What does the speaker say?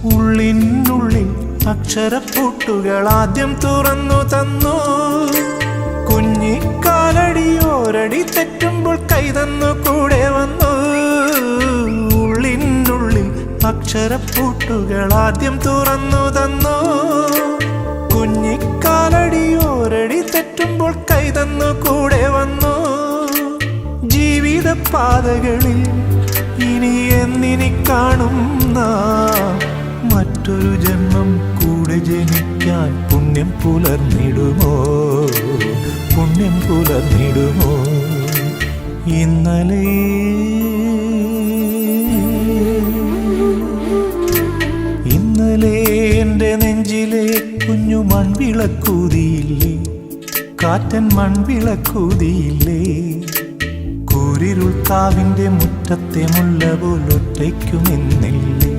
ഉള്ളിനുള്ളിൽ അക്ഷരപ്പൂട്ടുകൾ ആദ്യം തുറന്നു തന്നു. കുഞ്ഞിക്കാലടിയോരടി തെറ്റുമ്പോൾ കൈതന്നു കൂടെ വന്നു. ഉള്ളിനുള്ളിൽ അക്ഷരപ്പൂട്ടുകൾ ആദ്യം തുറന്നു തന്നു. കുഞ്ഞിക്കാലടിയോരടി തെറ്റുമ്പോൾ കൈതന്നു കൂടെ വന്നു. ജീവിത പാതകളിൽ ഇനി എന്നിനി കാണും മറ്റൊരു ജന്മം കൂടെ ജനിക്കാൻ പുണ്യം പുലർന്നിടുമോ, പുണ്യം പുലർന്നിടുമോ? ഇന്നലെ എൻ്റെ നെഞ്ചിലെ കുഞ്ഞു മൺവിളക്കൂതിയില്ലേ, കാറ്റൻ മൺവിളക്കൂതിയില്ലേ? കൂരിരുൾ കാവിൻ്റെ മുറ്റത്തെ മുല്ല പോലൊറ്റയ്ക്കുമെന്നില്ലേ?